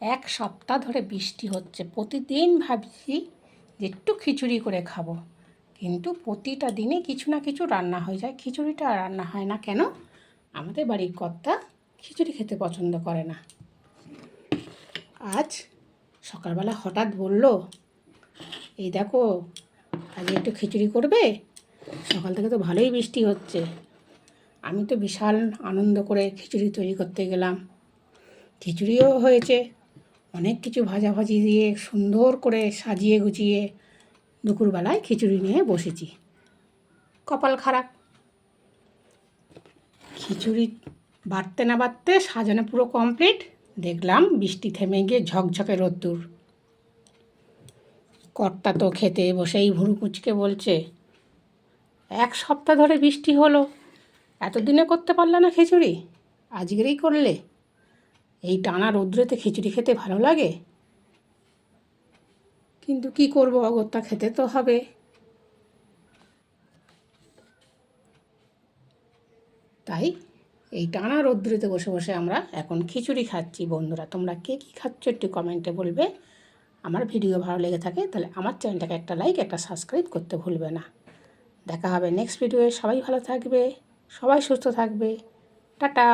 এক সপ্তাহ ধরে বৃষ্টি হচ্ছে, প্রতিদিন ভাবছি যে একটু খিচুড়ি করে খাবো, কিন্তু প্রতিটা দিনে কিছু না কিছু রান্না হয়ে যায়। খিচুড়িটা আর রান্না হয় না কেন? আমাদের বাড়ির কর্তা খিচুড়ি খেতে পছন্দ করে না। আজ সকালবেলা হঠাৎ বলল, এই দেখো আজকে একটু খিচুড়ি করবে। সকাল থেকে তো ভালোই বৃষ্টি হচ্ছে। আমি তো বিশাল আনন্দ করে খিচুড়ি তৈরি করতে গেলাম। খিচুড়িও হয়েছে, অনেক কিছু ভাজাভাজি দিয়ে সুন্দর করে সাজিয়ে গুছিয়ে দুপুরবেলায় খিচুড়ি নিয়ে বসেছি। কপাল খারাপ, খিচুড়ি বাড়তে না বাড়তে সাজানো পুরো কমপ্লিট, দেখলাম বৃষ্টি থেমে গিয়ে ঝকঝকে রোদ্দুর। কর্তা তো খেতে বসেই ভুরু কুঁচকে বলছে, এক সপ্তাহ ধরে বৃষ্টি হলো, এতদিনে করতে পারলে না খিচুড়ি, আজকেরই করলে? এই টানা রৌদ্রেতে খিচুড়ি খেতে ভালো লাগে? কিন্তু কি করব, অগত্যা খেতে তো হবে। তাই এই টানা রৌদ্রেতে বসে বসে আমরা এখন খিচুড়ি খাচ্ছি। বন্ধুরা, তোমরা কে কী খাচ্ছ একটু কমেন্টে বলবে। আমার ভিডিও ভালো লেগে থাকে তাহলে আমার চ্যানেলটাকে একটা লাইক, একটা সাবস্ক্রাইব করতে ভুলবে না। দেখা হবে নেক্সট ভিডিওয়ে। সবাই ভালো থাকবে, সবাই সুস্থ থাকবে। টাটা।